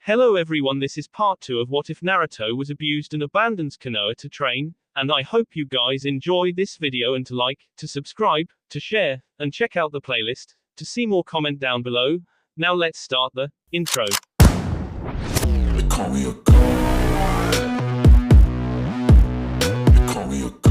Hello everyone, this is part 2 of What If Naruto Was Abused and Abandons Konoha to Train, and I hope you guys enjoy this video and to like, to subscribe, to share, and check out the playlist, to see more comment down below. Now let's start the intro. They call me a god. They call me a god.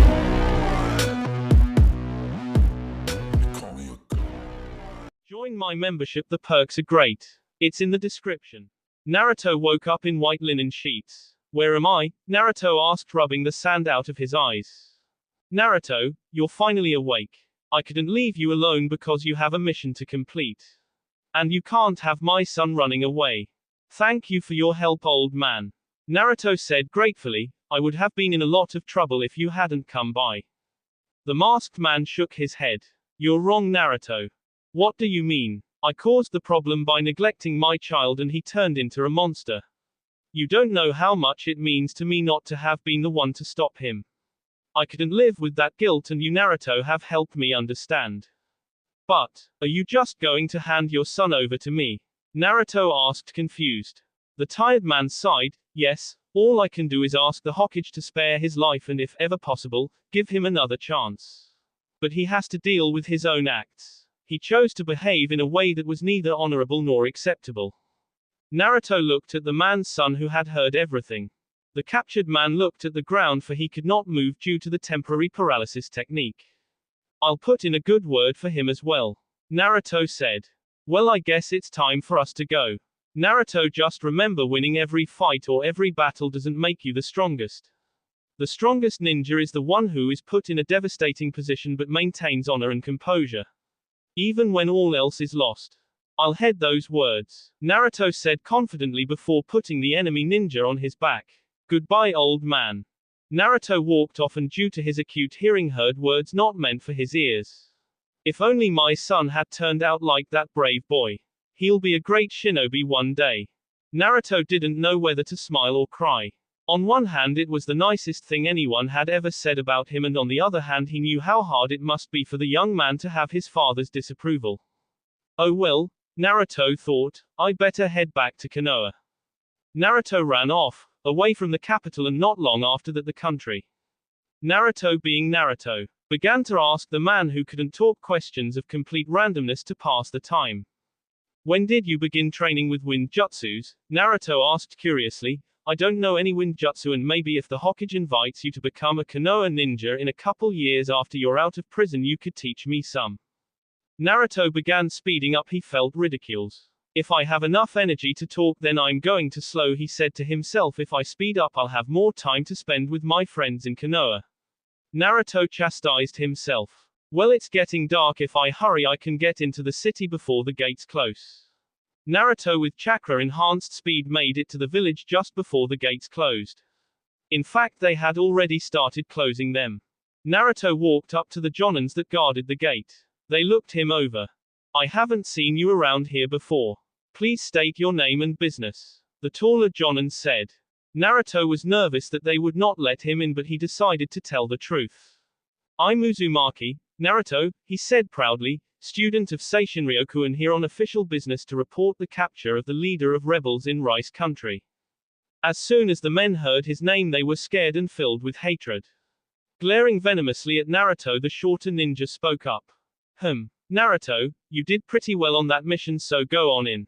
They call me a god. Join my membership, the perks are great. It's in the description. Naruto woke up in white linen sheets. Where am I? Naruto asked, rubbing the sand out of his eyes. Naruto, you're finally awake. I couldn't leave you alone because you have a mission to complete. And you can't have my son running away. Thank you for your help, old man. Naruto said gratefully, I would have been in a lot of trouble if you hadn't come by. The masked man shook his head. You're wrong, Naruto. What do you mean? I caused the problem by neglecting my child and he turned into a monster. You don't know how much it means to me not to have been the one to stop him. I couldn't live with that guilt and you, Naruto, have helped me understand. But, are you just going to hand your son over to me? Naruto asked, confused. The tired man sighed, yes, all I can do is ask the Hokage to spare his life and if ever possible, give him another chance. But he has to deal with his own acts. He chose to behave in a way that was neither honorable nor acceptable. Naruto looked at the man's son who had heard everything. The captured man looked at the ground for he could not move due to the temporary paralysis technique. I'll put in a good word for him as well. Naruto said. Well, I guess it's time for us to go. Naruto, just remember, winning every fight or every battle doesn't make you the strongest. The strongest ninja is the one who is put in a devastating position but maintains honor and composure. Even when all else is lost. I'll heed those words, Naruto said confidently before putting the enemy ninja on his back. Goodbye, old man. Naruto walked off and due to his acute hearing heard words not meant for his ears. If only my son had turned out like that brave boy. He'll be a great shinobi one day. Naruto didn't know whether to smile or cry. On one hand, it was the nicest thing anyone had ever said about him, and on the other hand, he knew how hard it must be for the young man to have his father's disapproval. Oh well, Naruto thought, I better head back to Konoha. Naruto ran off, away from the capital, and not long after that the country. Naruto, being Naruto, began to ask the man who couldn't talk questions of complete randomness to pass the time. When did you begin training with wind jutsus? Naruto asked curiously. I don't know any ninjutsu, and maybe if the Hokage invites you to become a Konoha ninja in a couple years after you're out of prison, you could teach me some. Naruto began speeding up. He felt ridiculed. If I have enough energy to talk, then I'm going to slow, he said to himself. If I speed up, I'll have more time to spend with my friends in Konoha. Naruto chastised himself. Well, it's getting dark. If I hurry, I can get into the city before the gates close. Naruto, with chakra-enhanced speed, made it to the village just before the gates closed. In fact, they had already started closing them. Naruto walked up to the jonins that guarded the gate. They looked him over. I haven't seen you around here before. Please state your name and business. The taller jonin said. Naruto was nervous that they would not let him in, but he decided to tell the truth. I'm Uzumaki, Naruto, he said proudly, student of Seishinryoku, and here on official business to report the capture of the leader of rebels in Rice Country. As soon as the men heard his name, they were scared and filled with hatred. Glaring venomously at Naruto, the shorter ninja spoke up. Naruto, you did pretty well on that mission, so go on in.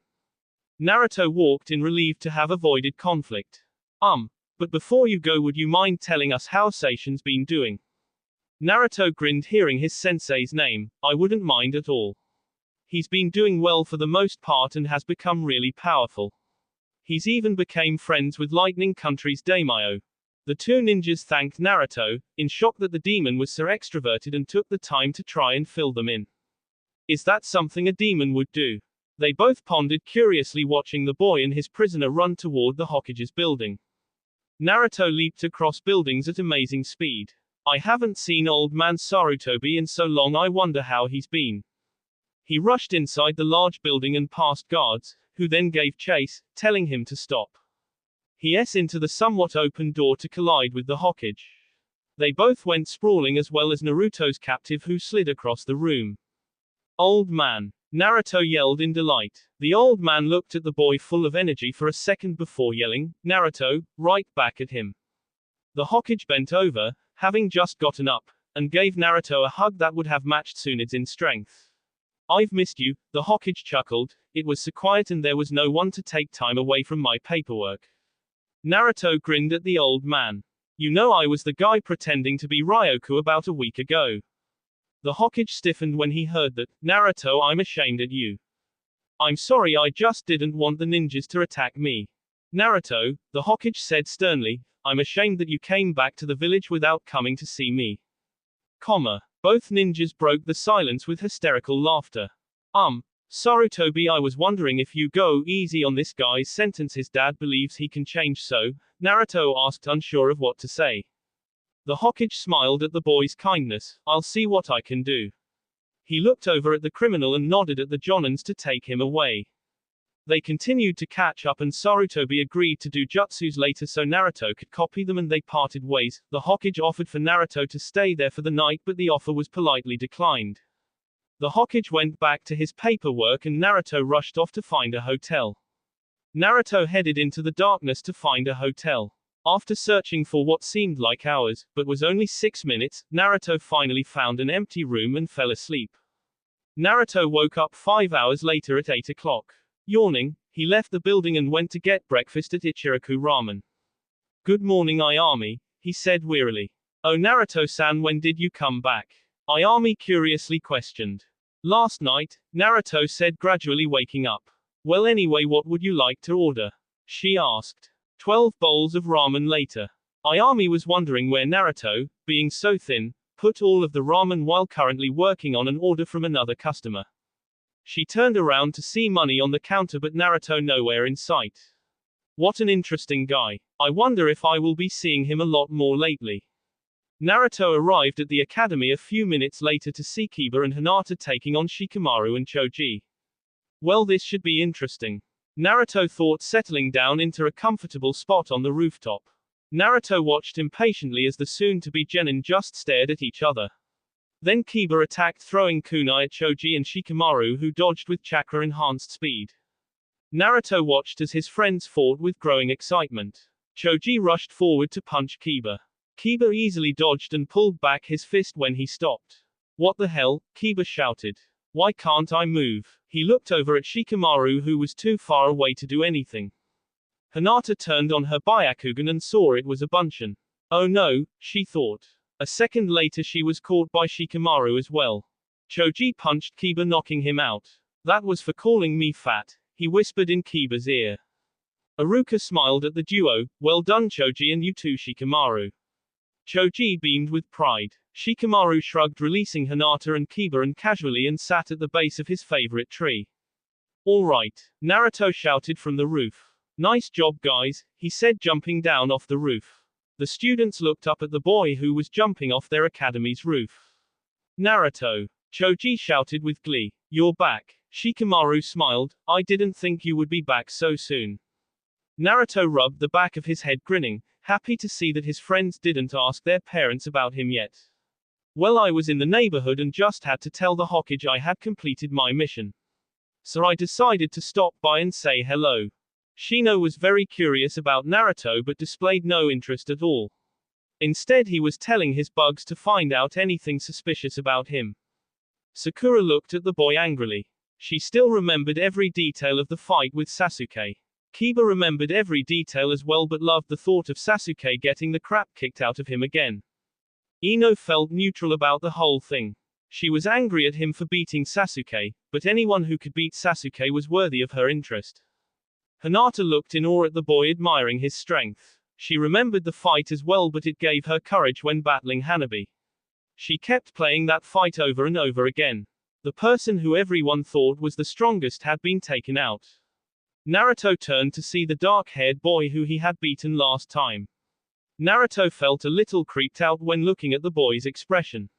Naruto walked in, relieved to have avoided conflict. But before you go, would you mind telling us how Seishin's been doing? Naruto grinned, hearing his sensei's name. I wouldn't mind at all. He's been doing well for the most part and has become really powerful. He's even became friends with Lightning Country's daimyo. The two ninjas thanked Naruto, in shock that the demon was so extroverted, and took the time to try and fill them in. Is that something a demon would do? They both pondered curiously, watching the boy and his prisoner run toward the Hokage's building. Naruto leaped across buildings at amazing speed. I haven't seen old man Sarutobi in so long, I wonder how he's been. He rushed inside the large building and past guards, who then gave chase, telling him to stop. He into the somewhat open door to collide with the Hokage. They both went sprawling, as well as Naruto's captive, who slid across the room. Old man. Naruto yelled in delight. The old man looked at the boy full of energy for a second before yelling, Naruto, right back at him. The Hokage bent over, having just gotten up, and gave Naruto a hug that would have matched Tsunade's in strength. I've missed you, the Hokage chuckled. It was so quiet and there was no one to take time away from my paperwork. Naruto grinned at the old man. You know I was the guy pretending to be Ryoku about a week ago. The Hokage stiffened when he heard that. Naruto, I'm ashamed at you. I'm sorry, I just didn't want the ninjas to attack me. Naruto, the Hokage said sternly, I'm ashamed that you came back to the village without coming to see me. Both ninjas broke the silence with hysterical laughter. Sarutobi, I was wondering if you go easy on this guy's sentence. His dad believes he can change, so, Naruto asked, unsure of what to say. The Hokage smiled at the boy's kindness. I'll see what I can do. He looked over at the criminal and nodded at the Jonins to take him away. They continued to catch up and Sarutobi agreed to do jutsus later so Naruto could copy them and they parted ways. The Hokage offered for Naruto to stay there for the night but the offer was politely declined. The Hokage went back to his paperwork and Naruto rushed off to find a hotel. Naruto headed into the darkness to find a hotel. After searching for what seemed like hours, but was only 6 minutes, Naruto finally found an empty room and fell asleep. Naruto woke up 5 hours later at 8 o'clock. Yawning, he left the building and went to get breakfast at Ichiraku Ramen. Good morning, Ayami, he said wearily. Oh, Naruto-san, when did you come back? Ayami curiously questioned. Last night, Naruto said, gradually waking up. Well, anyway, what would you like to order? She asked. 12 bowls of ramen later. Ayami was wondering where Naruto, being so thin, put all of the ramen while currently working on an order from another customer. She turned around to see money on the counter but Naruto nowhere in sight. What an interesting guy. I wonder if I will be seeing him a lot more lately. Naruto arrived at the academy a few minutes later to see Kiba and Hinata taking on Shikamaru and Choji. Well, this should be interesting. Naruto thought, settling down into a comfortable spot on the rooftop. Naruto watched impatiently as the soon-to-be genin just stared at each other. Then Kiba attacked, throwing kunai at Choji and Shikamaru, who dodged with chakra-enhanced speed. Naruto watched as his friends fought with growing excitement. Choji rushed forward to punch Kiba. Kiba easily dodged and pulled back his fist when he stopped. What the hell? Kiba shouted. Why can't I move? He looked over at Shikamaru, who was too far away to do anything. Hinata turned on her Byakugan and saw it was a Bunshin. Oh no, she thought. A second later she was caught by Shikamaru as well. Choji punched Kiba, knocking him out. That was for calling me fat, he whispered in Kiba's ear. Aruka smiled at the duo. Well done, Choji, and you too, Shikamaru. Choji beamed with pride. Shikamaru shrugged, releasing Hinata and Kiba, and casually and sat at the base of his favorite tree. All right, Naruto shouted from the roof. Nice job, guys, he said, jumping down off the roof. The students looked up at the boy who was jumping off their academy's roof. Naruto. Choji shouted with glee. You're back. Shikamaru smiled. I didn't think you would be back so soon. Naruto rubbed the back of his head, grinning, happy to see that his friends didn't ask their parents about him yet. Well, I was in the neighborhood and just had to tell the Hokage I had completed my mission. So I decided to stop by and say hello. Shino was very curious about Naruto but displayed no interest at all. Instead, he was telling his bugs to find out anything suspicious about him. Sakura looked at the boy angrily. She still remembered every detail of the fight with Sasuke. Kiba remembered every detail as well but loved the thought of Sasuke getting the crap kicked out of him again. Ino felt neutral about the whole thing. She was angry at him for beating Sasuke, but anyone who could beat Sasuke was worthy of her interest. Hinata looked in awe at the boy, admiring his strength. She remembered the fight as well but it gave her courage when battling Hanabi. She kept playing that fight over and over again. The person who everyone thought was the strongest had been taken out. Naruto turned to see the dark-haired boy who he had beaten last time. Naruto felt a little creeped out when looking at the boy's expression.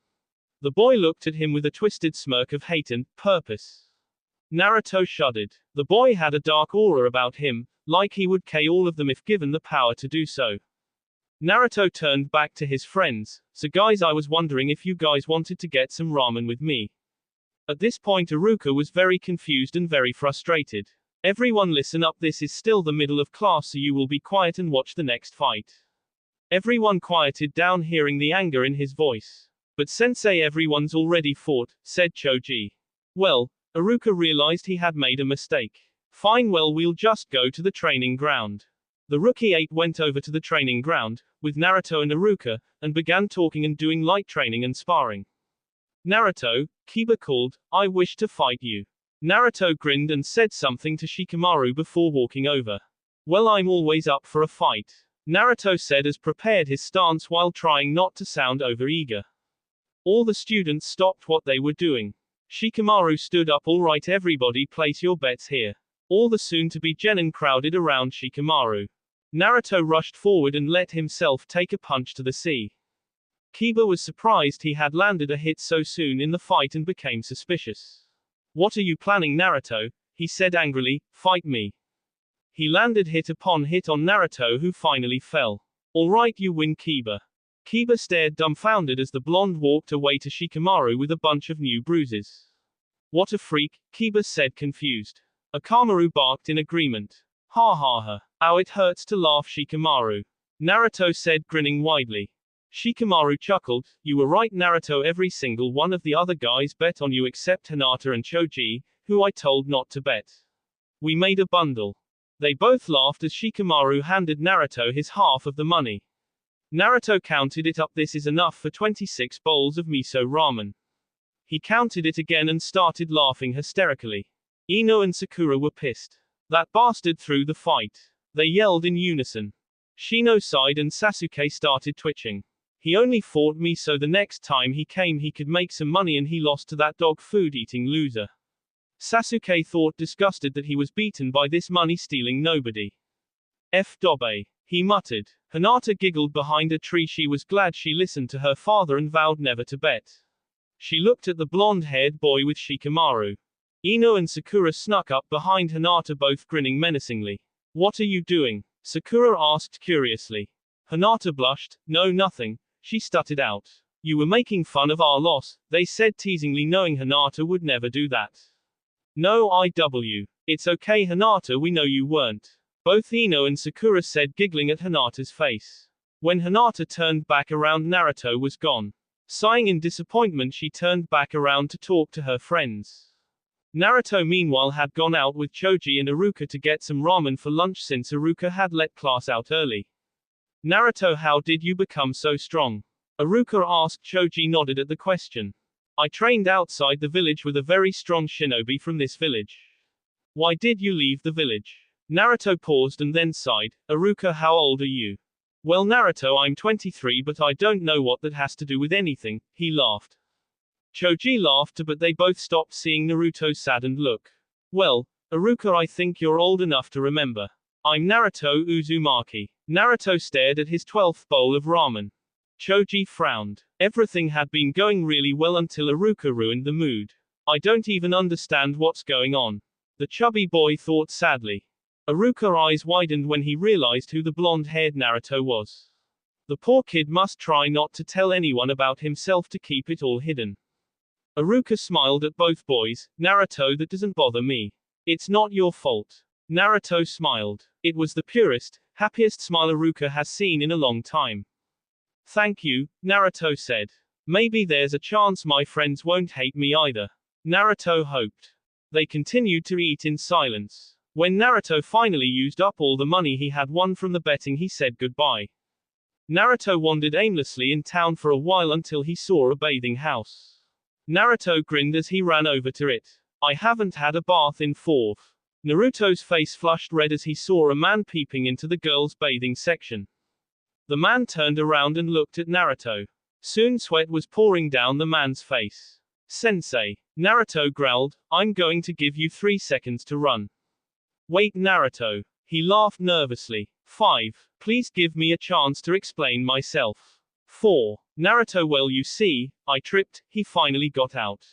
The boy looked at him with a twisted smirk of hate and purpose. Naruto shuddered. The boy had a dark aura about him, like he would kill all of them if given the power to do so. Naruto turned back to his friends. So guys, I was wondering if you guys wanted to get some ramen with me. At this point Iruka was very confused and very frustrated. Everyone listen up, this is still the middle of class, so you will be quiet and watch the next fight. Everyone quieted down, hearing the anger in his voice. But sensei, everyone's already fought, said Choji. Well, Iruka realized he had made a mistake. Fine, well, we'll just go to the training ground. The rookie 8 went over to the training ground, with Naruto and Iruka, and began talking and doing light training and sparring. Naruto, Kiba called, I wish to fight you. Naruto grinned and said something to Shikamaru before walking over. Well, I'm always up for a fight, Naruto said as prepared his stance while trying not to sound overeager. All the students stopped what they were doing. Shikamaru stood up. All right, everybody, place your bets here. All the soon-to-be genin crowded around Shikamaru. Naruto rushed forward and let himself take a punch to the sea. Kiba was surprised he had landed a hit so soon in the fight and became suspicious. What are you planning, Naruto? He said angrily. Fight me. He landed hit upon hit on Naruto, who finally fell. All right, you win, Kiba. Kiba stared dumbfounded as the blonde walked away to Shikamaru with a bunch of new bruises. What a freak, Kiba said confused. Akamaru barked in agreement. Ha ha ha. Ow, it hurts to laugh, Shikamaru. Naruto said, grinning widely. Shikamaru chuckled. You were right, Naruto. Every single one of the other guys bet on you except Hinata and Choji, who I told not to bet. We made a bundle. They both laughed as Shikamaru handed Naruto his half of the money. Naruto counted it up. This is enough for 26 bowls of miso ramen. He counted it again and started laughing hysterically. Ino and Sakura were pissed. That bastard threw the fight. They yelled in unison. Shino sighed and Sasuke started twitching. He only fought me so the next time he came he could make some money, and he lost to that dog food eating loser. Sasuke thought, disgusted that he was beaten by this money stealing nobody. F. Dobe. He muttered. Hinata giggled behind a tree. She was glad she listened to her father and vowed never to bet. She looked at the blonde-haired boy with Shikamaru. Ino and Sakura snuck up behind Hinata, both grinning menacingly. What are you doing? Sakura asked curiously. Hinata blushed. No, nothing, she stuttered out. You were making fun of our loss, they said teasingly, knowing Hinata would never do that. No, it's okay, Hinata, we know you weren't. Both Ino and Sakura said, giggling at Hinata's face. When Hinata turned back around, Naruto was gone. Sighing in disappointment, she turned back around to talk to her friends. Naruto meanwhile had gone out with Choji and Iruka to get some ramen for lunch since Iruka had let class out early. Naruto, how did you become so strong? Iruka asked. Choji nodded at the question. I trained outside the village with a very strong shinobi from this village. Why did you leave the village? Naruto paused and then sighed. Iruka, how old are you? Well, Naruto, I'm 23, but I don't know what that has to do with anything, he laughed. Choji laughed, but they both stopped, seeing Naruto's saddened look. Well, Iruka, I think you're old enough to remember. I'm Naruto Uzumaki. Naruto stared at his 12th bowl of ramen. Choji frowned. Everything had been going really well until Iruka ruined the mood. I don't even understand what's going on, the chubby boy thought sadly. Iruka's eyes widened when he realized who the blonde-haired Naruto was. The poor kid must try not to tell anyone about himself to keep it all hidden. Iruka smiled at both boys. Naruto, that doesn't bother me. It's not your fault. Naruto smiled. It was the purest, happiest smile Iruka has seen in a long time. Thank you, Naruto said. Maybe there's a chance my friends won't hate me either. Naruto hoped. They continued to eat in silence. When Naruto finally used up all the money he had won from the betting, he said goodbye. Naruto wandered aimlessly in town for a while until he saw a bathing house. Naruto grinned as he ran over to it. I haven't had a bath in 4. Naruto's face flushed red as he saw a man peeping into the girls' bathing section. The man turned around and looked at Naruto. Soon sweat was pouring down the man's face. Sensei, Naruto growled, I'm going to give you 3 seconds to run. Wait, Naruto. He laughed nervously. 5. Please give me a chance to explain myself. 4. Naruto, well, you see, I tripped, he finally got out.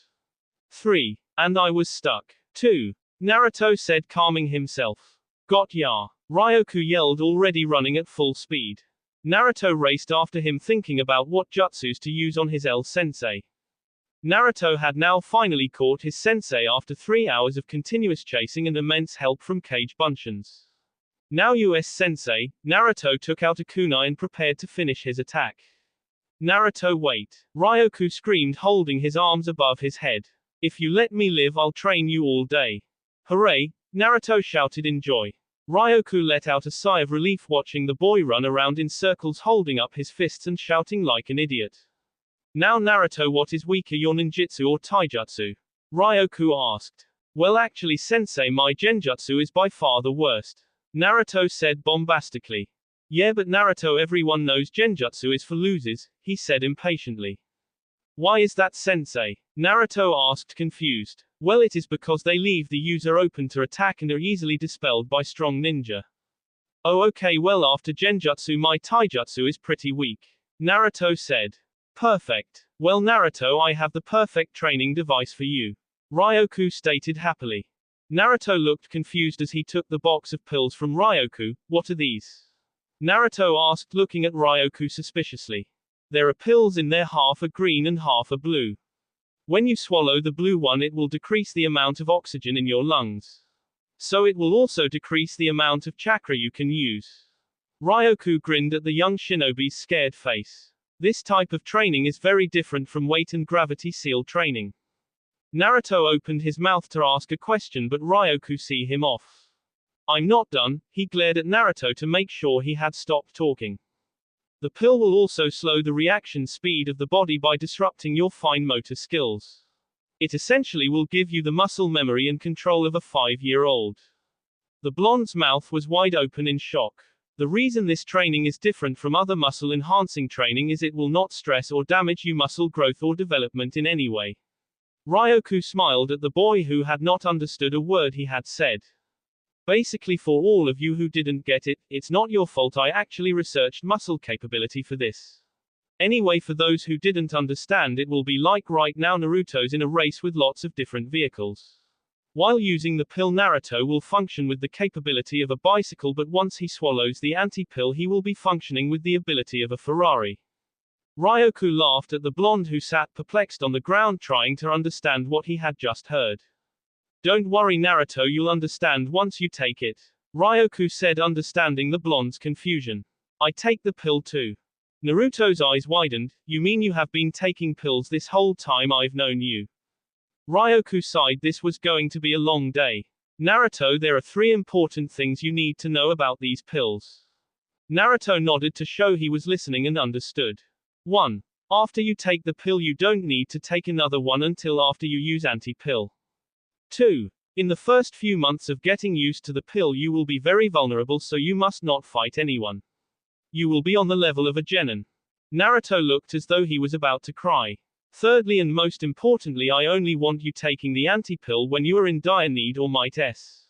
3. And I was stuck. 2. Naruto said, calming himself. Got ya. Ryoku yelled, already running at full speed. Naruto raced after him, thinking about what jutsus to use on his L-sensei. Naruto had now finally caught his sensei after 3 hours of continuous chasing and immense help from Kage Bunshin's. Now US sensei, Naruto took out a kunai and prepared to finish his attack. Naruto, wait. Ryoku screamed, holding his arms above his head. If you let me live, I'll train you all day. Hooray! Naruto shouted in joy. Ryoku let out a sigh of relief watching the boy run around in circles holding up his fists and shouting like an idiot. Now Naruto, what is weaker, your ninjutsu or taijutsu? Ryoku asked. Well, actually sensei, my genjutsu is by far the worst. Naruto said bombastically. Yeah, but Naruto, everyone knows genjutsu is for losers, he said impatiently. Why is that sensei? Naruto asked, confused. Well, it is because they leave the user open to attack and are easily dispelled by strong ninja. Oh okay, well after genjutsu my taijutsu is pretty weak. Naruto said. Perfect. Well Naruto, I have the perfect training device for you. Ryoku stated happily. Naruto looked confused as he took the box of pills from Ryoku. What are these? Naruto asked, looking at Ryoku suspiciously. There are pills in there, half are green and half are blue. When you swallow the blue one, it will decrease the amount of oxygen in your lungs. So it will also decrease the amount of chakra you can use. Ryoku grinned at the young shinobi's scared face. This type of training is very different from weight and gravity seal training. Naruto opened his mouth to ask a question, but Ryoku see him off. I'm not done, he glared at Naruto to make sure he had stopped talking. The pill will also slow the reaction speed of the body by disrupting your fine motor skills. It essentially will give you the muscle memory and control of a 5-year-old. The blonde's mouth was wide open in shock. The reason this training is different from other muscle enhancing training is it will not stress or damage your muscle growth or development in any way. Ryoku smiled at the boy who had not understood a word he had said. Basically, for all of you who didn't get it, it's not your fault. I actually researched muscle capability for this. Anyway, for those who didn't understand, it will be like right now Naruto's in a race with lots of different vehicles. While using the pill, Naruto will function with the capability of a bicycle, but once he swallows the anti-pill, he will be functioning with the ability of a Ferrari. Ryoku laughed at the blonde who sat perplexed on the ground trying to understand what he had just heard. Don't worry Naruto, you'll understand once you take it. Ryoku said, understanding the blonde's confusion. I take the pill too. Naruto's eyes widened. You mean you have been taking pills this whole time I've known you? Ryoku sighed. This was going to be a long day. Naruto, there are 3 important things you need to know about these pills. Naruto nodded to show he was listening and understood. 1. After you take the pill, you don't need to take another one until after you use anti-pill. 2. In the first few months of getting used to the pill, you will be very vulnerable, so you must not fight anyone. You will be on the level of a genin. Naruto looked as though he was about to cry. Thirdly, and most importantly, I only want you taking the anti-pill when you are in dire need or might s.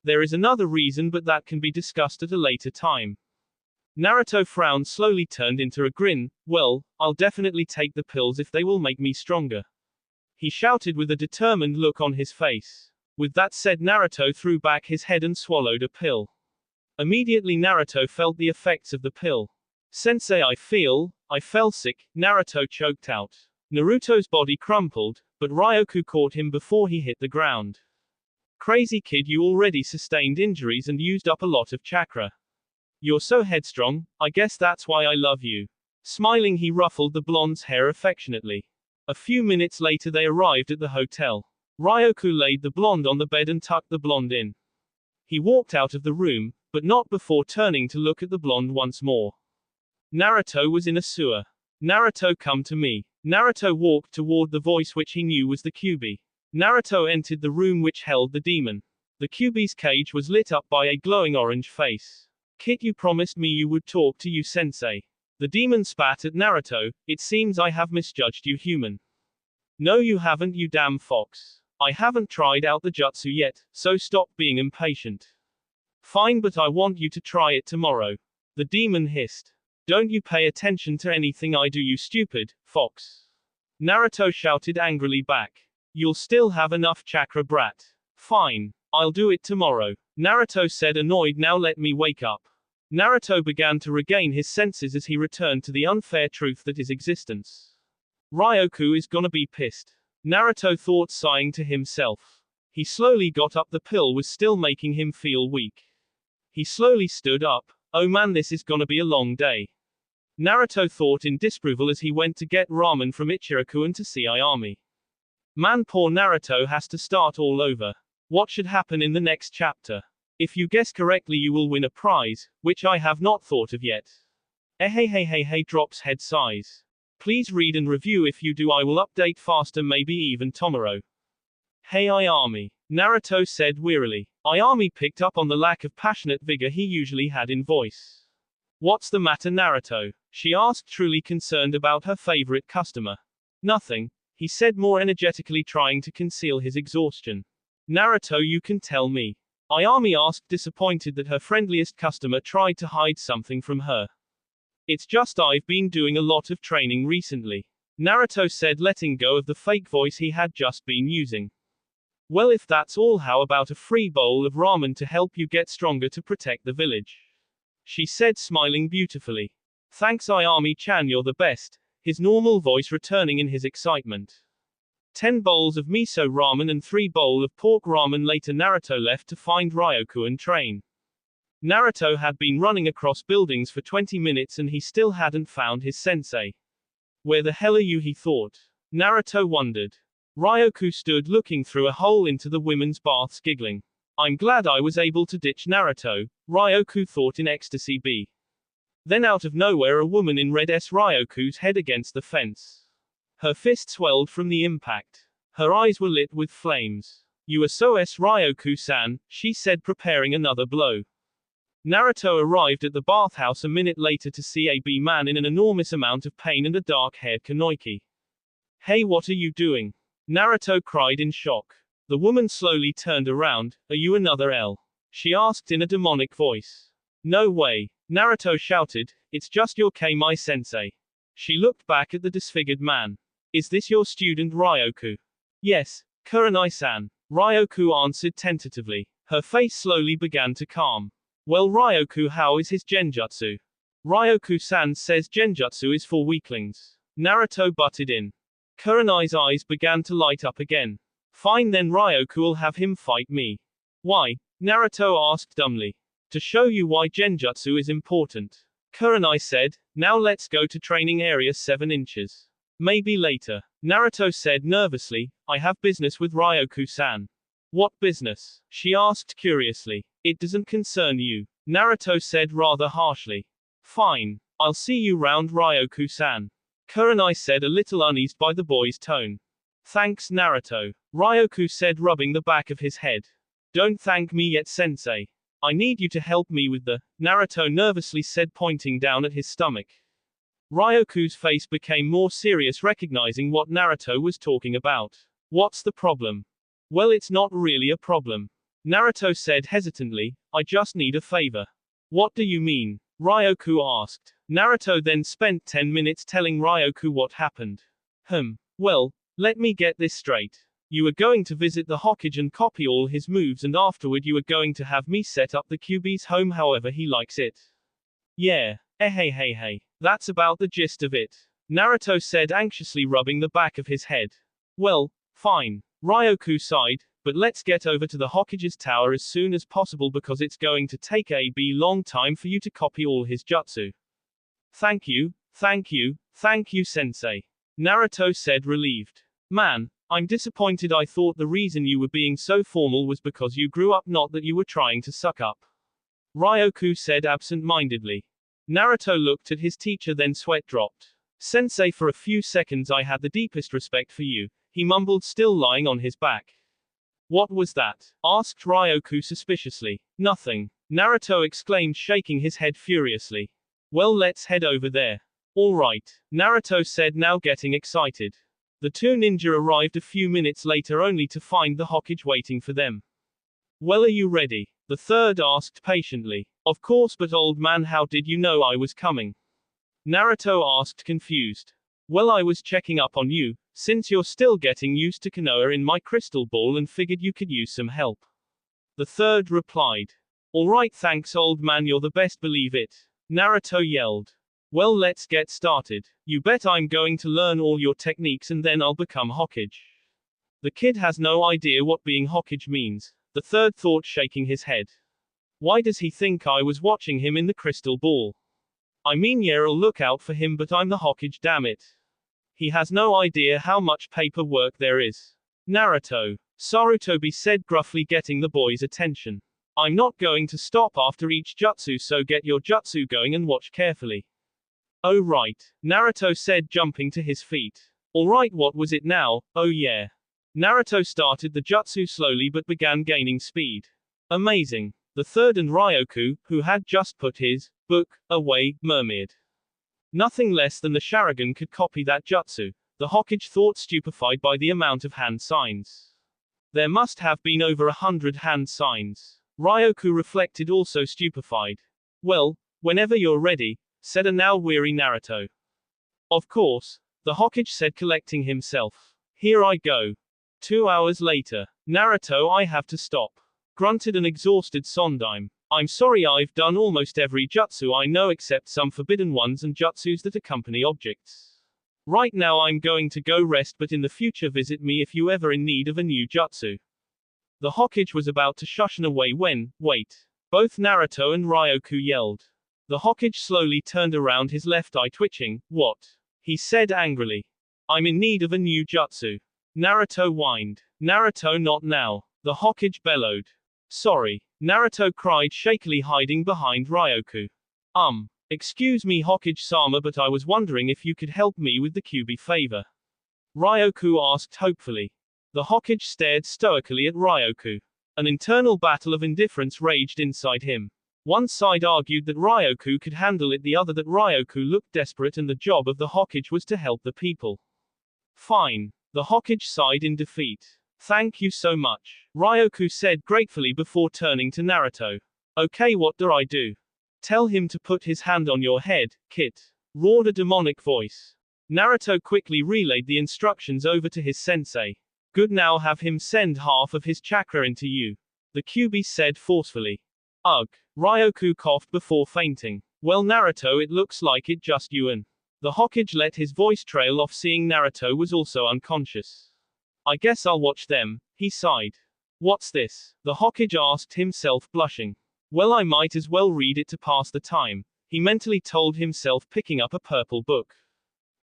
There is another reason, but that can be discussed at a later time. Naruto frowned, slowly turned into a grin. Well, I'll definitely take the pills if they will make me stronger. He shouted with a determined look on his face. With that said, Naruto threw back his head and swallowed a pill. Immediately Naruto felt the effects of the pill. Sensei, I fell sick, Naruto choked out. Naruto's body crumpled, but Ryoku caught him before he hit the ground. Crazy kid, you already sustained injuries and used up a lot of chakra. You're so headstrong, I guess that's why I love you. Smiling, he ruffled the blonde's hair affectionately. A few minutes later they arrived at the hotel. Ryoku laid the blonde on the bed and tucked the blonde in. He walked out of the room, but not before turning to look at the blonde once more. Naruto was in a sewer. Naruto, come to me. Naruto walked toward the voice which he knew was the Kyuubi. Naruto entered the room which held the demon. The Kyuubi's cage was lit up by a glowing orange face. Kid, you promised me you would talk to you sensei. The demon spat at Naruto. It seems I have misjudged you, human. No you haven't, you damn fox. I haven't tried out the jutsu yet, so stop being impatient. Fine, but I want you to try it tomorrow. The demon hissed. Don't you pay attention to anything I do, you stupid fox. Naruto shouted angrily back. You'll still have enough chakra, brat. Fine. I'll do it tomorrow. Naruto said, annoyed. Now let me wake up. Naruto began to regain his senses as he returned to the unfair truth that is existence. Ryoku is gonna be pissed. Naruto thought, sighing to himself. He slowly got up. The pill was still making him feel weak. He slowly stood up. Oh man, this is gonna be a long day. Naruto thought in disapproval as he went to get ramen from Ichiraku and to see Ayami. Man, poor Naruto has to start all over. What should happen in the next chapter? If you guess correctly, you will win a prize, which I have not thought of yet. Hey, drops head sighs. Please read and review. If you do, I will update faster, maybe even tomorrow. Hey Ayami, Naruto said wearily. Ayami picked up on the lack of passionate vigor he usually had in voice. What's the matter, Naruto? She asked, truly concerned about her favorite customer. Nothing, he said more energetically, trying to conceal his exhaustion. Naruto, you can tell me. Ayami asked, disappointed that her friendliest customer tried to hide something from her. It's just I've been doing a lot of training recently. Naruto said, letting go of the fake voice he had just been using. Well, if that's all, how about a free bowl of ramen to help you get stronger to protect the village? She said, smiling beautifully. Thanks Ayami-chan, you're the best, his normal voice returning in his excitement. 10 bowls of miso ramen and 3 bowls of pork ramen later, Naruto left to find Ryoku and train. Naruto had been running across buildings for 20 minutes and he still hadn't found his sensei. Where the hell are you, he thought. Naruto wondered. Ryoku stood looking through a hole into the women's baths, giggling. I'm glad I was able to ditch Naruto, Ryoku thought in ecstasy. Then out of nowhere, a woman in red s Ryoku's head against the fence. Her fist swelled from the impact. Her eyes were lit with flames. You are so s Ryoku-san, she said, preparing another blow. Naruto arrived at the bathhouse a minute later to see a man in an enormous amount of pain and a dark-haired Kunoichi. Hey, what are you doing? Naruto cried in shock. The woman slowly turned around. Are you another L? She asked in a demonic voice. No way, Naruto shouted, it's just your Kei sensei. She looked back at the disfigured man. Is this your student Ryoku? Yes, Kurenai-san. Ryoku answered tentatively. Her face slowly began to calm. Well, Ryoku, how is his genjutsu? Ryoku-san says genjutsu is for weaklings. Naruto butted in. Kurenai's eyes began to light up again. Fine then, Ryoku'll have him fight me. Why? Naruto asked dumbly. To show you why genjutsu is important. Kurenai said, now let's go to training area 7 inches. Maybe later. Naruto said nervously, I have business with Ryoku-san. What business? She asked curiously. It doesn't concern you. Naruto said rather harshly. Fine. I'll see you round, Ryoku-san. Kurenai said, a little uneased by the boy's tone. Thanks, Naruto. Ryoku said, rubbing the back of his head. Don't thank me yet, sensei. I need you to help me with the, Naruto nervously said, pointing down at his stomach. Ryoku's face became more serious, recognizing what Naruto was talking about. What's the problem? Well, it's not really a problem. Naruto said hesitantly, I just need a favor. What do you mean? Ryoku asked. Naruto then spent 10 minutes telling Ryoku what happened. Well, let me get this straight. You are going to visit the Hokage and copy all his moves, and afterward you are going to have me set up the Kyuubi's home however he likes it. Yeah. Hey. That's about the gist of it. Naruto said anxiously, rubbing the back of his head. Well, fine. Ryoku sighed, but let's get over to the Hokage's tower as soon as possible because it's going to take a long time for you to copy all his jutsu. Thank you, sensei. Naruto said, relieved. Man, I'm disappointed. I thought the reason you were being so formal was because you grew up, not that you were trying to suck up. Ryoku said absent-mindedly. Naruto looked at his teacher, then sweat dropped. Sensei, for a few seconds I had the deepest respect for you, he mumbled, still lying on his back. What was that? Asked Ryoku suspiciously. Nothing. Naruto exclaimed, shaking his head furiously. Well, let's head over there. Alright, Naruto said, now getting excited. The two ninja arrived a few minutes later only to find the Hokage waiting for them. Well, are you ready? The third asked patiently. Of course, but old man, how did you know I was coming? Naruto asked, confused. Well, I was checking up on you, since you're still getting used to Konoha in my crystal ball, and figured you could use some help. The third replied. Alright, thanks old man, you're the best, believe it. Naruto yelled. Well, let's get started. You bet I'm going to learn all your techniques and then I'll become Hokage. The kid has no idea what being Hokage means, the third thought shaking his head. Why does he think I was watching him in the crystal ball? I mean, yeah, I'll look out for him, but I'm the Hokage, damn it. He has no idea how much paperwork there is. Naruto, Sarutobi said gruffly, getting the boy's attention. I'm not going to stop after each jutsu, so get your jutsu going and watch carefully. Oh right, Naruto said, jumping to his feet. Alright, what was it now? Oh yeah. Naruto started the jutsu slowly but began gaining speed. Amazing. The third and Ryoku, who had just put his book away, murmured. Nothing less than the Sharingan could copy that jutsu. The Hokage thought, stupefied by the amount of hand signs. There must have been over 100 hand signs. Ryoku reflected, also stupefied. Well, whenever you're ready, said a now weary Naruto. Of course, the Hokage said, collecting himself. Here I go. 2 hours later. Naruto, I have to stop. Grunted an exhausted Sondime. I'm sorry, I've done almost every jutsu I know except some forbidden ones and jutsus that accompany objects. Right now I'm going to go rest, but in the future visit me if you ever in need of a new jutsu. The Hokage was about to shushan away when, wait. Both Naruto and Ryoku yelled. The Hokage slowly turned around, his left eye twitching. What? He said angrily. I'm in need of a new jutsu. Naruto whined. Naruto, not now. The Hokage bellowed. Sorry. Naruto cried shakily, hiding behind Ryoku. Excuse me, Hokage-sama, but I was wondering if you could help me with the Kyuubi favor. Ryoku asked hopefully. The Hokage stared stoically at Ryoku. An internal battle of indifference raged inside him. One side argued that Ryoku could handle it, the other that Ryoku looked desperate and the job of the Hokage was to help the people. Fine. The Hokage sighed in defeat. Thank you so much, Ryoku said gratefully before turning to Naruto. Okay, what do I do? Tell him to put his hand on your head, Kit, roared a demonic voice. Naruto quickly relayed the instructions over to his sensei. Good, now have him send half of his chakra into you, the Kyuubi said forcefully. Ugh. Ryoku coughed before fainting. Well, Naruto, it looks like it just you and. The Hokage let his voice trail off, seeing Naruto was also unconscious. I guess I'll watch them, he sighed. What's this? The Hokage asked himself, blushing. Well, I might as well read it to pass the time, he mentally told himself, picking up a purple book.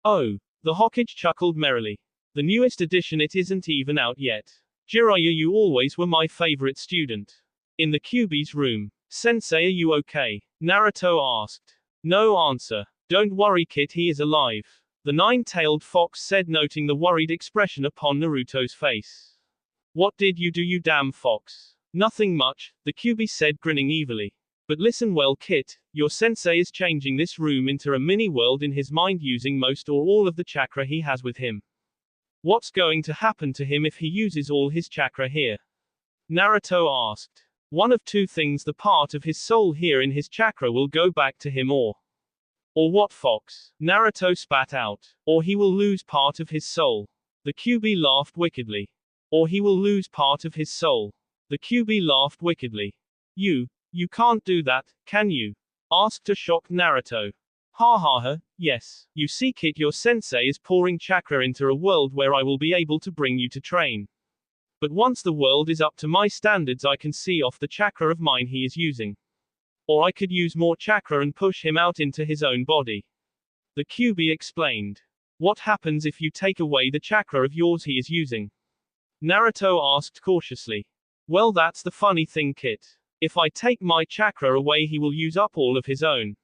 Oh. The Hokage chuckled merrily. The newest edition, it isn't even out yet. Jiraiya, you always were my favorite student. In the Kyuubi's room. Sensei, are you okay? Naruto asked. No answer. Don't worry, Kit, he is alive. The nine-tailed fox said, noting the worried expression upon Naruto's face. What did you do, you damn fox? Nothing much, the Kyuubi said, grinning evilly. But listen well, Kit, your sensei is changing this room into a mini-world in his mind using most or all of the chakra he has with him. What's going to happen to him if he uses all his chakra here? Naruto asked. One of two things: the part of his soul here in his chakra will go back to him, or what, Fox? Naruto spat out. Or he will lose part of his soul. The Kyuubi laughed wickedly. Or he will lose part of his soul. The Kyuubi laughed wickedly. You can't do that, can you? Asked a shocked Naruto. Ha ha ha, yes. You see, Kit, your sensei is pouring chakra into a world where I will be able to bring you to train. But once the world is up to my standards, I can see off the chakra of mine he is using. Or I could use more chakra and push him out into his own body. The Kyuubi explained. What happens if you take away the chakra of yours he is using? Naruto asked cautiously. Well, that's the funny thing, Kit. If I take my chakra away, he will use up all of his own.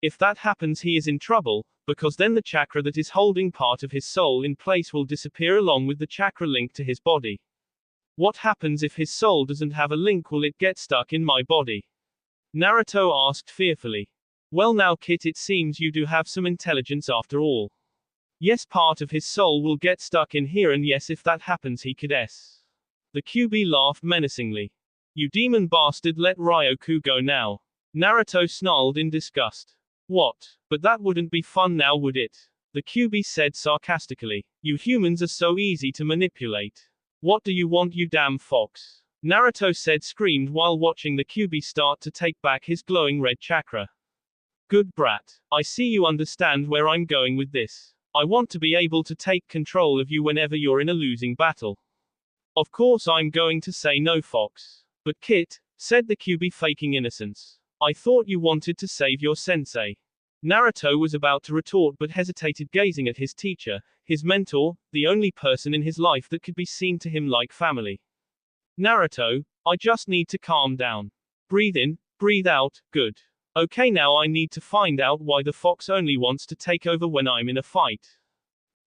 If that happens, he is in trouble, because then the chakra that is holding part of his soul in place will disappear along with the chakra linked to his body. What happens if his soul doesn't have a link? Will it get stuck in my body? Naruto asked fearfully. Well now, Kit, it seems you do have some intelligence after all. Yes, part of his soul will get stuck in here, and yes, if that happens, he could S. The Kyuubi laughed menacingly. You demon bastard, let Ryoku go now. Naruto snarled in disgust. What? But that wouldn't be fun now, would it? The Kyuubi said sarcastically. You humans are so easy to manipulate. What do you want, you damn fox? Naruto said, screamed while watching the Kyuubi start to take back his glowing red chakra. Good brat. I see you understand where I'm going with this. I want to be able to take control of you whenever you're in a losing battle. Of course I'm going to say no, Fox. But Kit, said the QB faking innocence. I thought you wanted to save your sensei. Naruto was about to retort but hesitated, gazing at his teacher, his mentor, the only person in his life that could be seen to him like family. Naruto, I just need to calm down. Breathe in, breathe out, good. Okay, now I need to find out why the fox only wants to take over when I'm in a fight.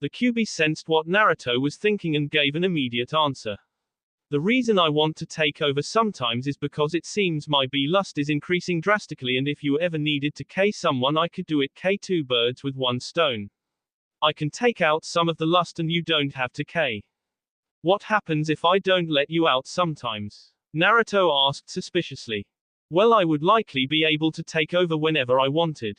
The QB sensed what Naruto was thinking and gave an immediate answer. The reason I want to take over sometimes is because it seems my B-lust is increasing drastically, and if you ever needed to K someone I could do it. K two birds with one stone. I can take out some of the lust and you don't have to K. What happens if I don't let you out sometimes? Naruto asked suspiciously. Well, I would likely be able to take over whenever I wanted.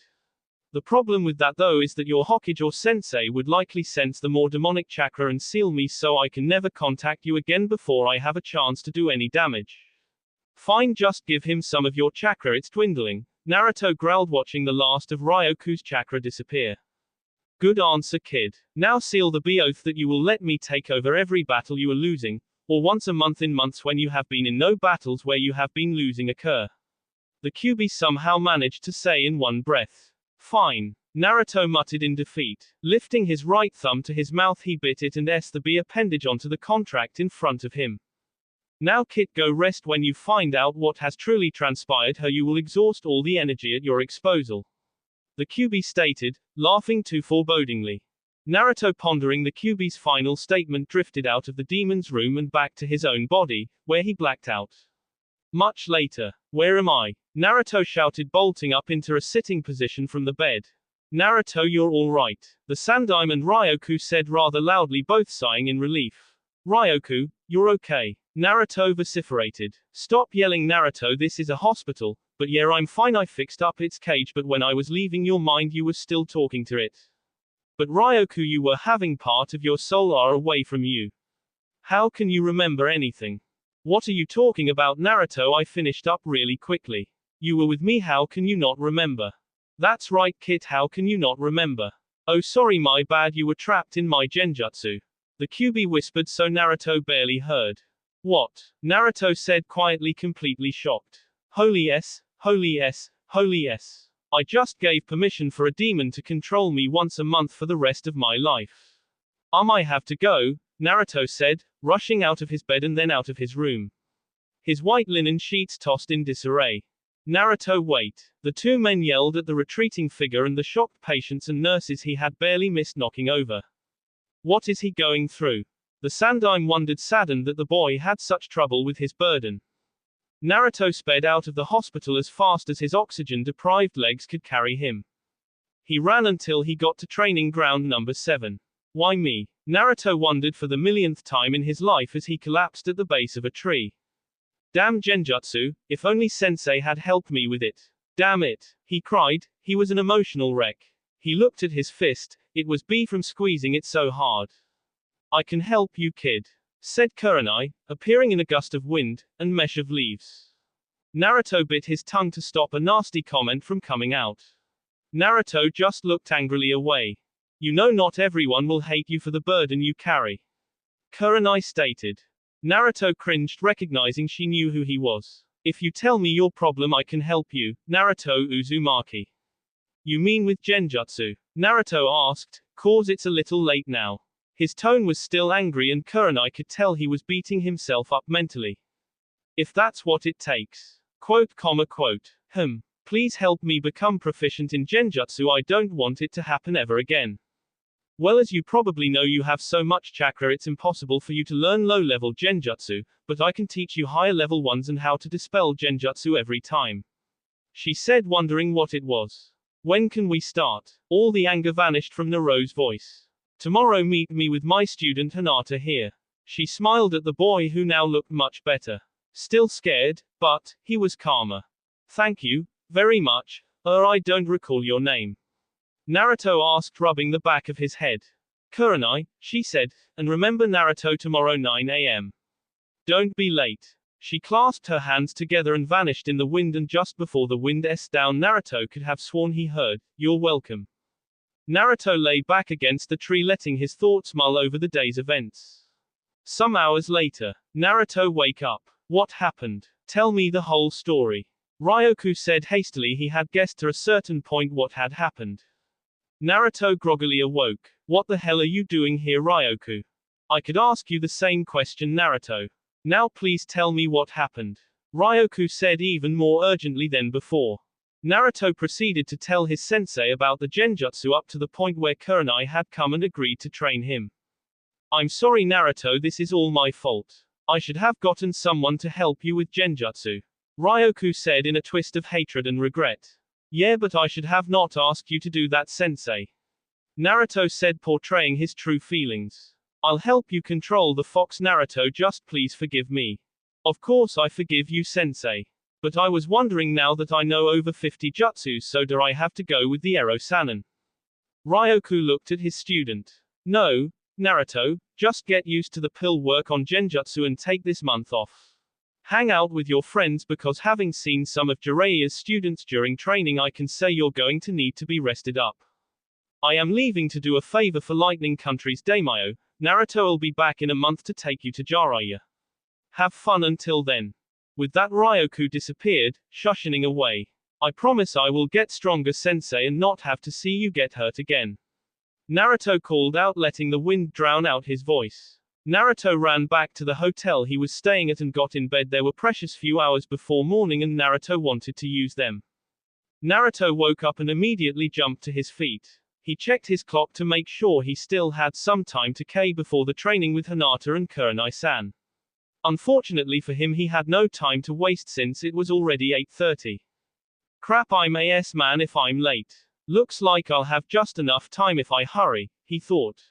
The problem with that though is that your Hokage or sensei would likely sense the more demonic chakra and seal me so I can never contact you again before I have a chance to do any damage. Fine, just give him some of your chakra, it's dwindling, Naruto growled, watching the last of Ryoku's chakra disappear. Good answer, kid. Now seal the oath that you will let me take over every battle you are losing, or once a month in months when you have been in no battles where you have been losing occur. The QB somehow managed to say in one breath. Fine. Naruto muttered in defeat. Lifting his right thumb to his mouth, he bit it and the B appendage onto the contract in front of him. Now Kit, go rest. When you find out what has truly transpired here, you will exhaust all the energy at your disposal. The QB stated, laughing too forebodingly. Naruto, pondering the QB's final statement, drifted out of the demon's room and back to his own body, where he blacked out. Much later. Where am I? Naruto shouted, bolting up into a sitting position from the bed. Naruto, you're all right. The Sandaime and Ryoku said rather loudly, both sighing in relief. Ryoku, you're okay. Naruto vociferated. Stop yelling, Naruto, this is a hospital. But yeah, I'm fine, I fixed up its cage, but when I was leaving your mind you were still talking to it. But Ryoku, you were having part of your soul are away from you. How can you remember anything? What are you talking about, Naruto? I finished up really quickly. You were with me, how can you not remember? That's right, Kit, how can you not remember? Oh sorry, my bad, you were trapped in my genjutsu. The QB whispered so Naruto barely heard. What? Naruto said quietly, completely shocked. Holy yes, holy yes, holy yes. I just gave permission for a demon to control me once a month for the rest of my life. I have to go, Naruto said, rushing out of his bed and then out of his room. His white linen sheets tossed in disarray. Naruto, wait. The two men yelled at the retreating figure and the shocked patients and nurses he had barely missed knocking over. What is he going through? The Sandaime wondered, saddened that the boy had such trouble with his burden. Naruto sped out of the hospital as fast as his oxygen-deprived legs could carry him. He ran until he got to training ground number 7. Why me? Naruto wondered for the millionth time in his life as he collapsed at the base of a tree. Damn genjutsu, if only sensei had helped me with it. Damn it, he cried, he was an emotional wreck. He looked at his fist, it was B from squeezing it so hard. I can help you, kid, said Kurenai, appearing in a gust of wind, and mesh of leaves. Naruto bit his tongue to stop a nasty comment from coming out. Naruto just looked angrily away. You know not everyone will hate you for the burden you carry. Kurenai stated. Naruto cringed, recognizing she knew who he was. If you tell me your problem I can help you, Naruto Uzumaki. You mean with genjutsu? Naruto asked, cause it's a little late now. His tone was still angry and Kurenai could tell he was beating himself up mentally. If that's what it takes. Quote. Please help me become proficient in genjutsu, I don't want it to happen ever again. Well, as you probably know, you have so much chakra it's impossible for you to learn low-level genjutsu, but I can teach you higher-level ones and how to dispel genjutsu every time. She said, wondering what it was. When can we start? All the anger vanished from Naruto's voice. Tomorrow meet me with my student Hinata here. She smiled at the boy who now looked much better. Still scared, but he was calmer. Thank you very much. I don't recall your name. Naruto asked, rubbing the back of his head. Kurenai, she said, and remember Naruto tomorrow 9 a.m. Don't be late. She clasped her hands together and vanished in the wind, and just before the wind s down, Naruto could have sworn he heard, "You're welcome." Naruto lay back against the tree, letting his thoughts mull over the day's events. Some hours later, Naruto wake up. What happened? Tell me the whole story. Ryoku said hastily. He had guessed to a certain point what had happened. Naruto groggily awoke. What the hell are you doing here, Ryoku? I could ask you the same question, Naruto. Now please tell me what happened. Ryoku said even more urgently than before. Naruto proceeded to tell his sensei about the genjutsu up to the point where Kurenai had come and agreed to train him. I'm sorry, Naruto, this is all my fault. I should have gotten someone to help you with genjutsu. Ryoku said in a twist of hatred and regret. Yeah, but I should have not asked you to do that, sensei. Naruto said, portraying his true feelings. I'll help you control the fox, Naruto, just please forgive me. Of course I forgive you, sensei. But I was wondering, now that I know over 50 jutsus, so do I have to go with the Ero Sannin? Ryoku looked at his student. No, Naruto, just get used to the pill, work on genjutsu and take this month off. Hang out with your friends, because having seen some of Jiraiya's students during training, I can say you're going to need to be rested up. I am leaving to do a favor for Lightning Country's daimyo. Naruto will be back in a month to take you to Jiraiya. Have fun until then. With that, Ryoku disappeared, shushing away. I promise I will get stronger, sensei, and not have to see you get hurt again. Naruto called out, letting the wind drown out his voice. Naruto ran back to the hotel he was staying at and got in bed. There were precious few hours before morning, and Naruto wanted to use them. Naruto woke up and immediately jumped to his feet. He checked his clock to make sure he still had some time to kill before the training with Hinata and Kurenai-san. Unfortunately for him, he had no time to waste since it was already 8:30. Crap, I'm a man if I'm late. Looks like I'll have just enough time if I hurry, he thought.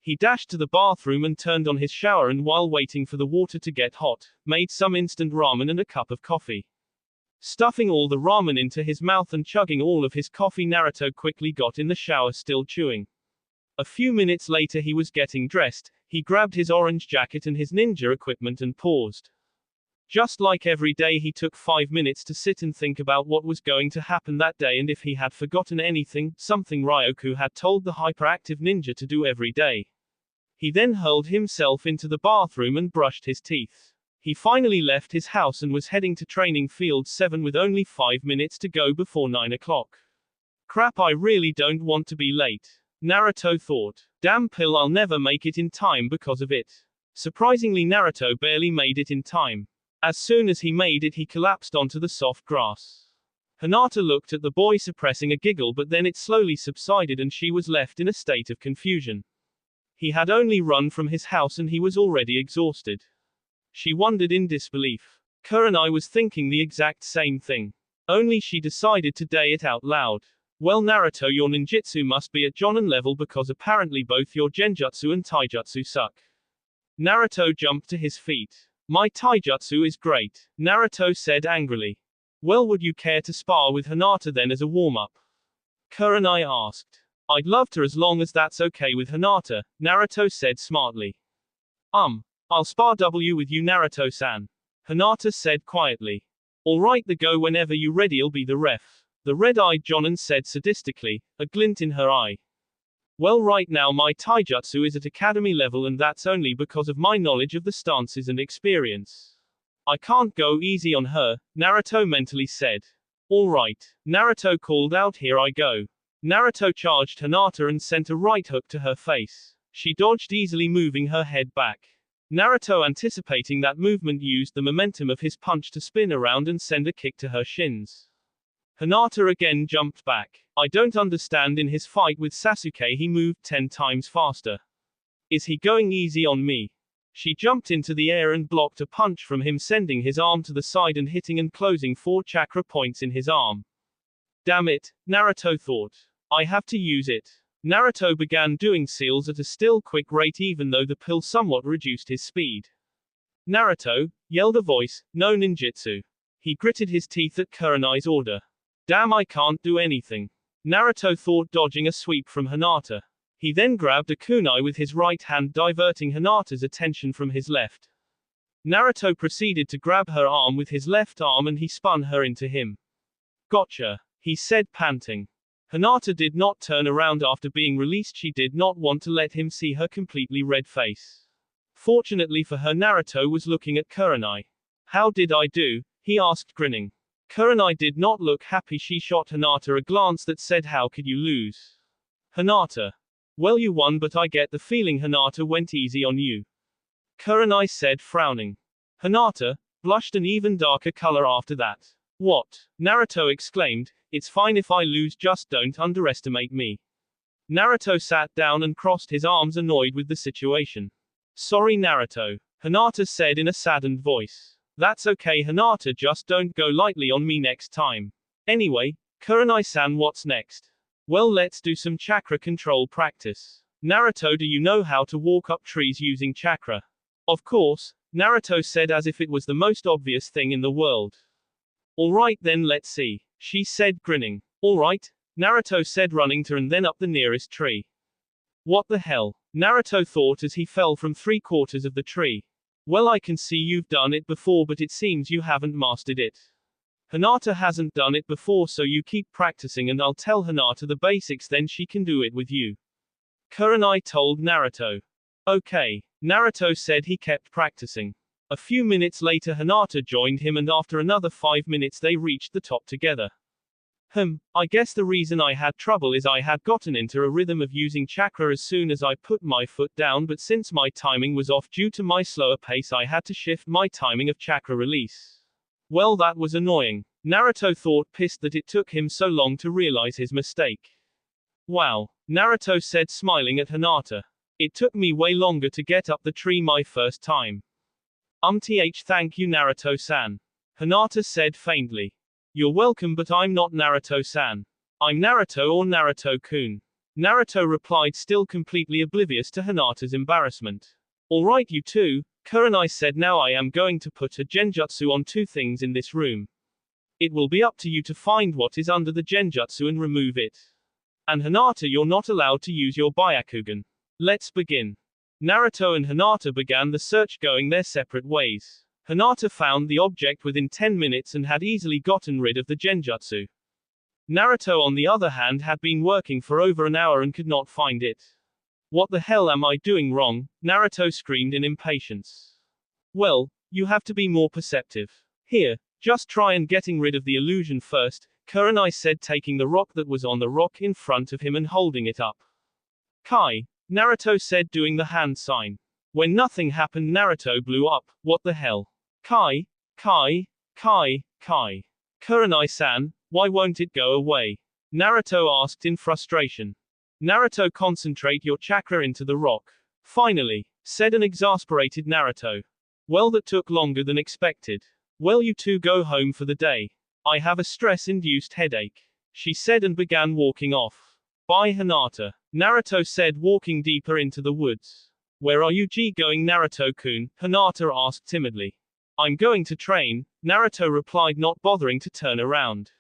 He dashed to the bathroom and turned on his shower, and while waiting for the water to get hot, made some instant ramen and a cup of coffee. Stuffing all the ramen into his mouth and chugging all of his coffee, Naruto quickly got in the shower, still chewing. A few minutes later, he was getting dressed. He grabbed his orange jacket and his ninja equipment and paused. Just like every day, he took 5 minutes to sit and think about what was going to happen that day, and if he had forgotten anything, something Ryoku had told the hyperactive ninja to do every day. He then hurled himself into the bathroom and brushed his teeth. He finally left his house and was heading to Training Field 7 with only 5 minutes to go before 9 o'clock. Crap, I really don't want to be late, Naruto thought. Damn pill, I'll never make it in time because of it. Surprisingly, Naruto barely made it in time. As soon as he made it, he collapsed onto the soft grass. Hinata looked at the boy, suppressing a giggle, but then it slowly subsided and she was left in a state of confusion. He had only run from his house and he was already exhausted. She wondered in disbelief. Kurenai was thinking the exact same thing. Only she decided to say it out loud. Well, Naruto, your ninjutsu must be at Jonin level, because apparently both your genjutsu and taijutsu suck. Naruto jumped to his feet. My taijutsu is great, Naruto said angrily. Well, would you care to spar with Hinata then as a warm-up? Kurenai asked. I'd love to, as long as that's okay with Hinata, Naruto said smartly. I'll spar with you, Naruto-san, Hinata said quietly. Alright, then go whenever you ready, I'll be the ref, the red-eyed Jonin said sadistically, a glint in her eye. Well, right now my taijutsu is at academy level, and that's only because of my knowledge of the stances and experience. I can't go easy on her, Naruto mentally said. Alright, Naruto called out, here I go. Naruto charged Hinata and sent a right hook to her face. She dodged easily, moving her head back. Naruto, anticipating that movement, used the momentum of his punch to spin around and send a kick to her shins. Hinata again jumped back. I don't understand, in his fight with Sasuke he moved 10 times faster. Is he going easy on me? She jumped into the air and blocked a punch from him, sending his arm to the side and hitting and closing 4 chakra points in his arm. Damn it, Naruto thought. I have to use it. Naruto began doing seals at a still quick rate, even though the pill somewhat reduced his speed. Naruto, yelled a voice, no ninjutsu. He gritted his teeth at Kurenai's order. Damn, I can't do anything, Naruto thought, dodging a sweep from Hinata. He then grabbed a kunai with his right hand, diverting Hinata's attention from his left. Naruto proceeded to grab her arm with his left arm and he spun her into him. Gotcha, he said, panting. Hinata did not turn around after being released. She did not want to let him see her completely red face. Fortunately for her, Naruto was looking at Kurenai. How did I do? He asked, grinning. Kurenai did not look happy. She shot Hinata a glance that said, how could you lose? Hinata. Well, you won, but I get the feeling Hinata went easy on you. Kurenai said, frowning. Hinata blushed an even darker color after that. What? Naruto exclaimed, it's fine if I lose, just don't underestimate me. Naruto sat down and crossed his arms, annoyed with the situation. Sorry, Naruto, Hinata said in a saddened voice. That's okay, Hinata, just don't go lightly on me next time. Anyway, Kurenai-san, what's next? Well, let's do some chakra control practice. Naruto, do you know how to walk up trees using chakra? Of course, Naruto said as if it was the most obvious thing in the world. Alright then, let's see, she said, grinning. Alright, Naruto said, running to and then up the nearest tree. What the hell? Naruto thought as he fell from 3/4 of the tree. Well, I can see you've done it before, but it seems you haven't mastered it. Hinata hasn't done it before, so you keep practicing and I'll tell Hinata the basics, then she can do it with you. Kurenai told Naruto. Okay, Naruto said. He kept practicing. A few minutes later, Hinata joined him, and after another 5 minutes they reached the top together. I guess the reason I had trouble is I had gotten into a rhythm of using chakra as soon as I put my foot down, but since my timing was off due to my slower pace, I had to shift my timing of chakra release. Well, that was annoying. Naruto thought, pissed that it took him so long to realize his mistake. Wow, Naruto said, smiling at Hinata. It took me way longer to get up the tree my first time. Thank you, Naruto-san. Hinata said faintly. You're welcome, but I'm not Naruto-san. I'm Naruto, or Naruto-kun. Naruto replied, still completely oblivious to Hinata's embarrassment. Alright, you two, Kurenai said. Now I am going to put a genjutsu on 2 things in this room. It will be up to you to find what is under the genjutsu and remove it. And Hinata, you're not allowed to use your Byakugan. Let's begin. Naruto and Hinata began the search, going their separate ways. Hinata found the object within 10 minutes and had easily gotten rid of the genjutsu. Naruto, on the other hand, had been working for over an hour and could not find it. What the hell am I doing wrong? Naruto screamed in impatience. Well, you have to be more perceptive. Here, just try and getting rid of the illusion first, Kurenai said, taking the rock that was on the rock in front of him and holding it up. Kai, Naruto said, doing the hand sign. When nothing happened, Naruto blew up. What the hell? Kai. Kurenai-san, why won't it go away? Naruto asked in frustration. Naruto, concentrate your chakra into the rock. Finally, said an exasperated Naruto. Well, that took longer than expected. Well, you two go home for the day. I have a stress-induced headache, she said and began walking off. Bye, Hinata, Naruto said, walking deeper into the woods. Where are you going, Naruto-kun? Hinata asked timidly. I'm going to train, Naruto replied, not bothering to turn around.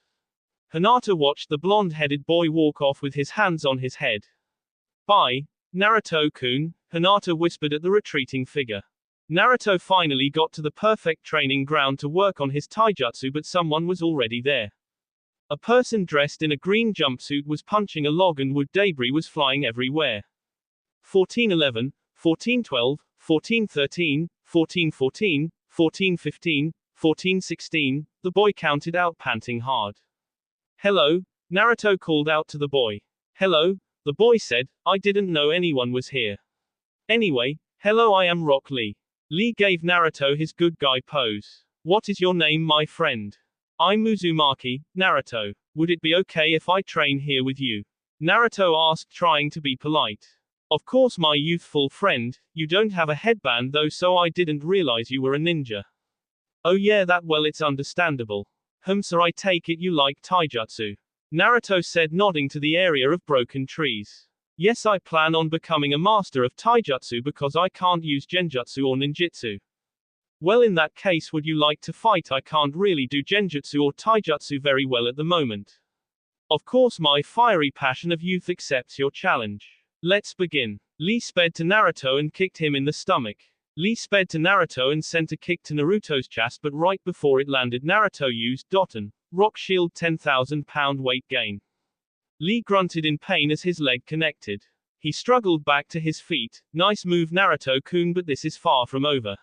Hinata watched the blonde-headed boy walk off with his hands on his head. Bye, Naruto-kun, Hinata whispered at the retreating figure. Naruto finally got to the perfect training ground to work on his taijutsu, but someone was already there. A person dressed in a green jumpsuit was punching a log and wood debris was flying everywhere. 1411, 1412, 1413, 1414, 1415, 1416, the boy counted out, panting hard. Hello, Naruto called out to the boy. Hello, the boy said, I didn't know anyone was here. Anyway, hello, I am Rock Lee. Lee gave Naruto his good guy pose. What is your name, my friend? I'm Uzumaki, Naruto. Would it be okay if I train here with you? Naruto asked, trying to be polite. Of course, my youthful friend, you don't have a headband though, so I didn't realize you were a ninja. Oh yeah, well, it's understandable. So I take it you like taijutsu? Naruto said, nodding to the area of broken trees. Yes, I plan on becoming a master of taijutsu because I can't use genjutsu or ninjutsu. Well, in that case, would you like to fight? I can't really do genjutsu or taijutsu very well at the moment. Of course, my fiery passion of youth accepts your challenge. Let's begin. Lee sped to Naruto and kicked him in the stomach. Lee sped to Naruto and sent a kick to Naruto's chest, but right before it landed, Naruto used Doton, Rock Shield 10,000 pound weight gain. Lee grunted in pain as his leg connected. He struggled back to his feet. Nice move, Naruto-kun, but this is far from over.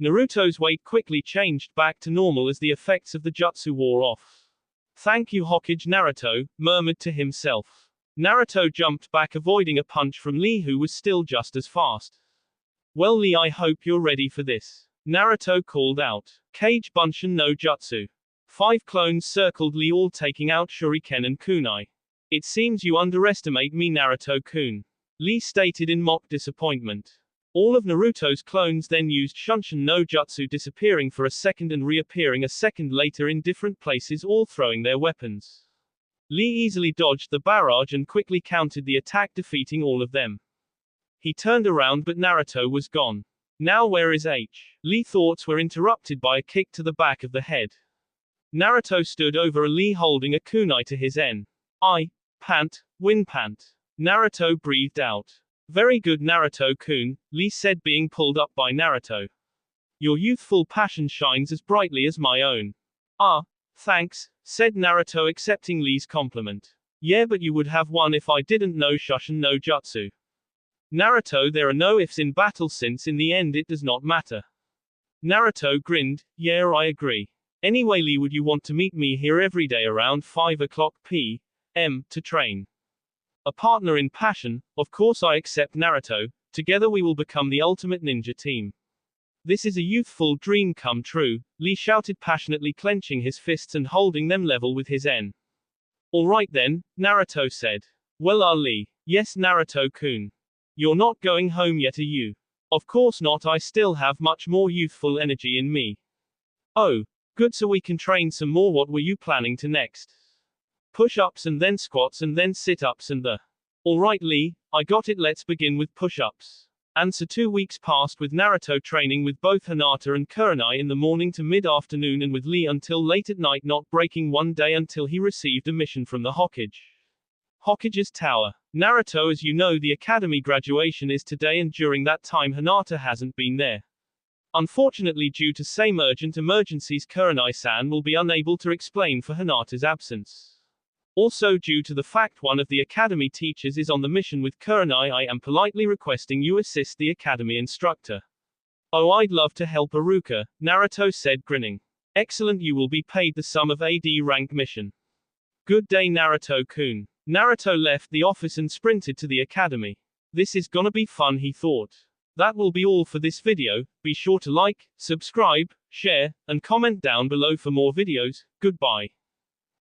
Naruto's weight quickly changed back to normal as the effects of the jutsu wore off. Thank you, Hokage. Naruto murmured to himself. Naruto jumped back, avoiding a punch from Lee, who was still just as fast. Well, Lee, I hope you're ready for this. Naruto called out. Kage Bunshin no Jutsu. 5 clones circled Lee, all taking out shuriken and kunai. It seems you underestimate me, Naruto-kun. Lee stated in mock disappointment. All of Naruto's clones then used Shunshin no Jutsu, disappearing for a second and reappearing a second later in different places, all throwing their weapons. Lee easily dodged the barrage and quickly countered the attack, defeating all of them. He turned around, but Naruto was gone. Now where is H? Lee's thoughts were interrupted by a kick to the back of the head. Naruto stood over a Lee holding a kunai to his pant, win pant. Naruto breathed out. Very good, Naruto-kun, Lee said, being pulled up by Naruto. Your youthful passion shines as brightly as my own. Ah, thanks, said Naruto, accepting Lee's compliment. Yeah, but you would have won if I didn't know Shushin no Jutsu. Naruto, there are no ifs in battle, since in the end it does not matter. Naruto grinned. Yeah, I agree. Anyway, Lee, would you want to meet me here every day around 5 o'clock p.m. to train? A partner in passion? Of course I accept, Naruto. Together we will become the ultimate ninja team. This is a youthful dream come true, Lee shouted passionately, clenching his fists and holding them level with his en. Alright then, Naruto said. Well, Lee. Yes, Naruto-kun. You're not going home yet, are you? Of course not, I still have much more youthful energy in me. Oh, good, so we can train some more. What were you planning to next? Push-ups and then squats and then sit-ups and the. Alright, Lee, I got it, let's begin with push-ups. And so 2 weeks passed with Naruto training with both Hinata and Kurenai in the morning to mid-afternoon, and with Lee until late at night, not breaking one day until he received a mission from the Hokage's Tower. Naruto, as you know, the academy graduation is today, and during that time Hinata hasn't been there. Unfortunately, due to same urgent emergencies, Kurenai-san will be unable to explain for Hinata's absence. Also, due to the fact one of the academy teachers is on the mission with Kurenai, I am politely requesting you assist the academy instructor. Oh, I'd love to help, Iruka, Naruto said, grinning. Excellent, you will be paid the sum of AD rank mission. Good day, Naruto-kun. Naruto left the office and sprinted to the academy. This is gonna be fun, he thought. That will be all for this video. Be sure to like, subscribe, share, and comment down below for more videos. Goodbye.